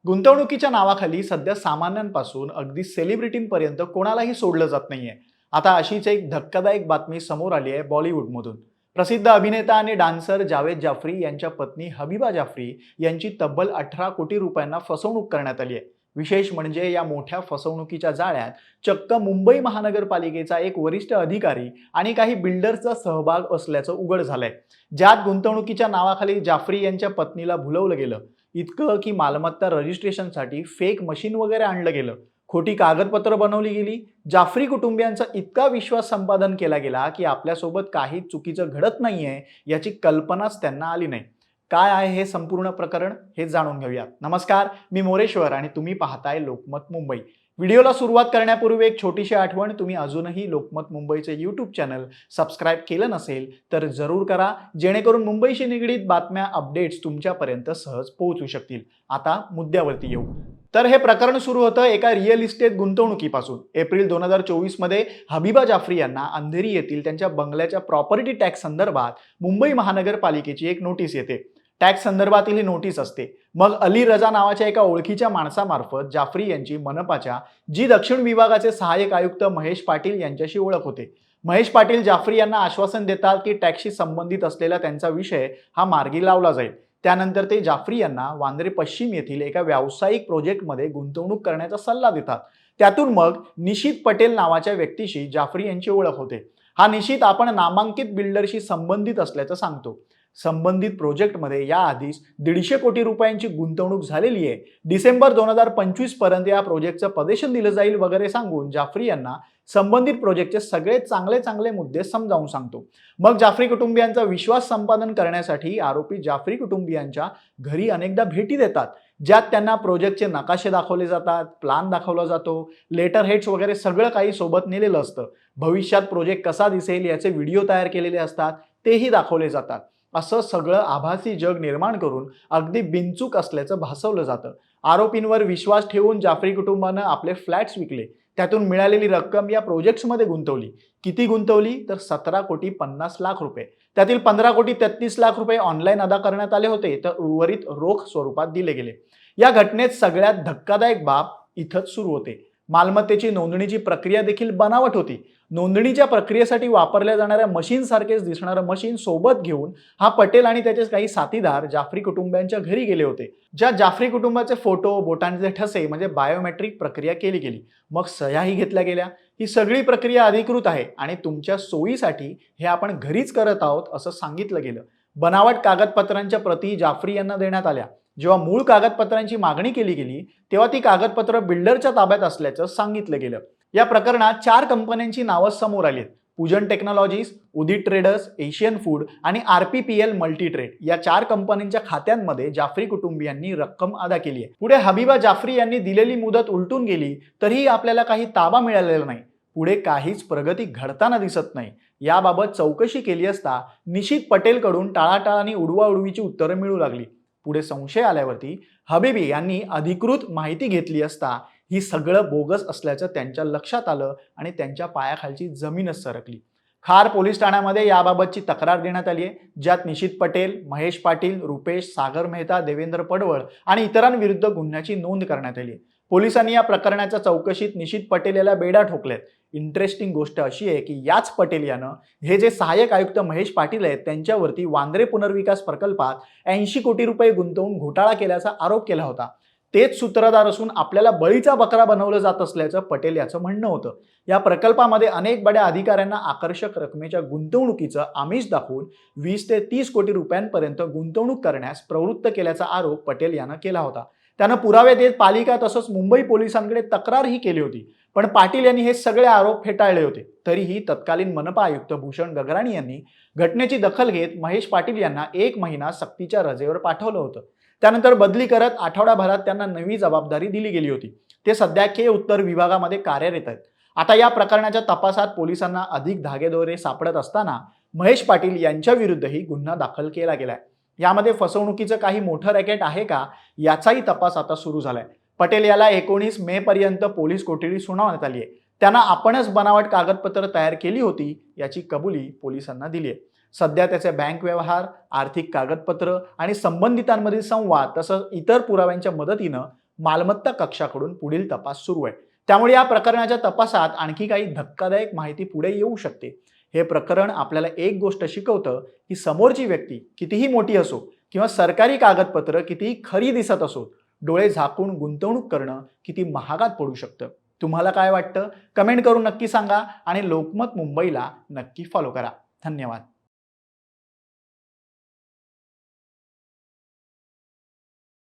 गुंतवणुकीच्या नावाखाली सध्या सामान्यांपासून अगदी सेलिब्रिटींपर्यंत कोणालाही सोडलं जात नाहीये. आता अशीच एक धक्कादायक बातमी समोर आली आहे बॉलिवूडमधून. प्रसिद्ध अभिनेता आणि डान्सर जावेद जाफरी यांच्या पत्नी हबीबा जाफरी यांची तब्बल 18 कोटी रुपयांना फसवणूक करण्यात आली आहे. विशेष म्हणजे या मोठ्या फसवणुकीच्या जाळ्यात चक्क मुंबई महानगरपालिकेचा एक वरिष्ठ अधिकारी आणि काही बिल्डर्सचा सहभाग असल्याचं उघड झालंय. ज्यात गुंतवणुकीच्या नावाखाली जाफरी यांच्या पत्नीला भुलवलं गेलं, इतकं की मालमत्ता रजिस्ट्रेशनसाठी फेक मशीन वगैरे आणलं गेलं, खोटी कागदपत्र बनवली गेली. जाफरी कुटुंबियांचा इतका विश्वास संपादन केला गेला की आपल्यासोबत काही चुकीचं घडत नाहीये याची कल्पनाच त्यांना आली नाही. काय आहे हे संपूर्ण प्रकरण हे जाणून घेऊया. नमस्कार, मी मोरेश्वर आणि तुम्ही पाहताय लोकमत मुंबई. व्हिडिओला सुरुवात करण्यापूर्वी एक छोटीशी आठवण, तुम्ही अजूनही लोकमत मुंबईचे यूट्यूब चॅनल सबस्क्राईब केलं नसेल तर जरूर करा, जेणेकरून मुंबईशी निगडीत बातम्या अपडेट्स तुमच्यापर्यंत सहज पोहोचू शकतील. आता मुद्द्यावरती येऊ. तर हे प्रकरण सुरू होतं एका रिअल इस्टेट गुंतवणुकीपासून. एप्रिल 2024 मध्ये हबीबा जाफरी यांना अंधेरी येथील त्यांच्या बंगल्याच्या प्रॉपर्टी टॅक्स संदर्भात मुंबई महानगरपालिकेची एक नोटीस येते. टॅक्स संदर्भातील ही नोटीस असते. मग अली रजा नावाच्या एका ओळखीच्या माणसामार्फत जाफरी यांची मनपाच्या जी दक्षिण विभागाचे सहाय्यक आयुक्त महेश पाटील यांच्याशी ओळख होते. महेश पाटील जाफरी यांना आश्वासन देतात की टॅक्सशी संबंधित असलेला त्यांचा विषय हा मार्गी लावला जाईल. त्यानंतर ते जाफरी यांना वांद्रे पश्चिम येथील एका व्यावसायिक प्रोजेक्टमध्ये गुंतवणूक करण्याचा सल्ला देतात. त्यातून मग निशित पटेल नावाच्या व्यक्तीशी जाफरी यांची ओळख होते. हा निशित आपण नामांकित बिल्डरशी संबंधित असल्याचं सांगतो. संबंधित प्रोजेक्टमध्ये याआधीच 150 कोटी रुपयांची गुंतवणूक झालेली आहे. डिसेंबर 2025 पर्यंत या प्रोजेक्टचं पदेशन दिलं जाईल वगैरे सांगून जाफरी यांना संबंधित प्रोजेक्टचे सगळे चांगले चांगले मुद्दे समजावून सांगतो. मग जाफरी कुटुंबियांचा विश्वास संपादन करण्यासाठी आरोपी जाफरी कुटुंबियांच्या घरी अनेकदा भेटी देतात, ज्यात त्यांना प्रोजेक्टचे नकाशे दाखवले जातात, प्लान दाखवला जातो, लेटर हेड्स वगैरे सगळं काही सोबत नेलेलं असतं. भविष्यात प्रोजेक्ट कसा दिसेल याचे व्हिडिओ तयार केलेले असतात, तेही दाखवले जातात. असं सगळं आभासी जग निर्माण करून अगदी बिनचूक असल्याचं भासवलं जातं. आरोपींवर विश्वास ठेवून जाफरी कुटुंबानं आपले फ्लॅट्स विकले. त्यातून मिळालेली रक्कम या प्रोजेक्ट्समध्ये गुंतवली. किती गुंतवली तर 17 कोटी 50 लाख रुपये. त्यातील 15 कोटी 33 लाख रुपये ऑनलाईन अदा करण्यात आले होते, तर उर्वरित रोख स्वरूपात दिले गेले. या घटनेत सगळ्यात धक्कादायक बाब इथंच सुरू होते. मालमत्तेची नोंदणीची प्रक्रिया देखील बनावट होती. नोंदणीच्या प्रक्रियेसाठी वापरल्या जाणाऱ्या मशीन सारखेच दिसणारं मशीन सोबत घेऊन हा पटेल आणि त्याचे काही साथीदार जाफरी कुटुंबियांच्या घरी गेले होते. ज्या जाफरी कुटुंबाचे फोटो, बोटांचे ठसे म्हणजे बायोमेट्रिक प्रक्रिया केली गेली. मग सह्याही घेतल्या गेल्या. ही सगळी प्रक्रिया अधिकृत आहे आणि तुमच्या सोयीसाठी हे आपण घरीच करत आहोत असं सांगितलं गेलं. बनावट कागदपत्रांच्या प्रती जाफरी यांना देण्यात आल्या. जेव्हा मूळ कागदपत्रांची मागणी केली गेली तेव्हा ती कागदपत्र बिल्डरच्या ताब्यात असल्याचं सांगितलं गेलं. या प्रकरणात 4 कंपन्यांची नावं समोर आली. पूजन टेक्नॉलॉजीज, उदित ट्रेडर्स, एशियन फूड आणि RPPL मल्टीट्रेड या 4 कंपन्यांच्या खात्यांमध्ये जाफरी कुटुंबियांनी रक्कम अदा केली आहे. पुढे हबीबा जाफरी यांनी दिलेली मुदत उलटून गेली तरीही आपल्याला काही ताबा मिळालेला नाही. पुढे काहीच प्रगती घडताना दिसत नाही. याबाबत चौकशी केली असता निशित पटेलकडून टाळाटाळ आणि उडवाउडवीची उत्तरं मिळू लागली. पुढे संशय आल्यावरती हबीबी यांनी अधिकृत माहिती घेतली असता ही सगळं बोगस असल्याचं त्यांच्या लक्षात आलं आणि त्यांच्या पायाखालची जमीनच सरकली. खार पोलीस ठाण्यामध्ये याबाबतची तक्रार देण्यात आली आहे, ज्यात निशित पटेल, महेश पाटील, रुपेश, सागर मेहता, देवेंद्र पडवळ आणि इतरांविरुद्ध गुन्ह्याची नोंद करण्यात आली आहे. पोलिसांनी या प्रकरणाच्या चौकशीत निशित पटेल याला बेड्या ठोकल्यात. इंटरेस्टिंग गोष्ट अशी आहे की याच पटेल यानं हे जे सहाय्यक आयुक्त महेश पाटील आहेत त्यांच्यावरती वांद्रे पुनर्विकास प्रकल्पात 80 कोटी रुपये गुंतवून घोटाळा केल्याचा आरोप केला होता. तेच सूत्रधार असून आपल्याला बळीचा बकरा बनवलं जात असल्याचं पटेल याचं म्हणणं होतं. या प्रकल्पामध्ये अनेक बड्या अधिकाऱ्यांना आकर्षक रकमेच्या गुंतवणुकीचं आमिष दाखवून 20 ते 30 कोटी रुपयांपर्यंत गुंतवणूक करण्यास प्रवृत्त केल्याचा आरोप पटेल यानं केला होता. त्यानं पुरावे देत पालिका तसंच मुंबई पोलिसांकडे तक्रारही केली होती. पण पाटील यांनी हे सगळे आरोप फेटाळले होते. तरीही तत्कालीन मनपा आयुक्त भूषण गगराणी यांनी घटनेची दखल घेत महेश पाटील यांना 1 महिना सक्तीच्या रजेवर पाठवलं होतं. त्यानंतर बदली करत आठवड्याभरात त्यांना नवी जबाबदारी दिली गेली होती. ते सध्या के उत्तर विभागामध्ये कार्यरत आहेत. आता या प्रकरणाच्या तपासात पोलिसांना अधिक धागेदोरे सापडत असताना महेश पाटील यांच्या विरुद्धही गुन्हा दाखल केला गेलाय. यामध्ये फसवणुकीचं काही मोठं रॅकेट आहे का याचाही तपास आता सुरू झालाय. पटेल याला 19 मे पर्यंत पोलीस कोठडी सुनावण्यात आली आहे. त्यांना आपणच बनावट कागदपत्र तयार केली होती याची कबुली पोलिसांना दिली आहे. सध्या त्याचे बँक व्यवहार, आर्थिक कागदपत्र आणि संबंधितांमधील संवाद तसंच इतर पुराव्यांच्या मदतीनं मालमत्ता कक्षाकडून पुढील तपास सुरू आहे. त्यामुळे या प्रकरणाच्या तपासात आणखी काही धक्कादायक माहिती पुढे येऊ शकते. हे प्रकरण आपल्याला एक गोष्ट शिकवतं की समोरची व्यक्ती कितीही मोठी असो किंवा सरकारी कागदपत्र कितीही खरी दिसत असो, डोळे झाकून गुंतवणूक करणं किती महागात पडू शकतं. तुम्हाला काय वाटतं? कमेंट करून नक्की सांगा आणि लोकमत मुंबईला नक्की फॉलो करा. धन्यवाद.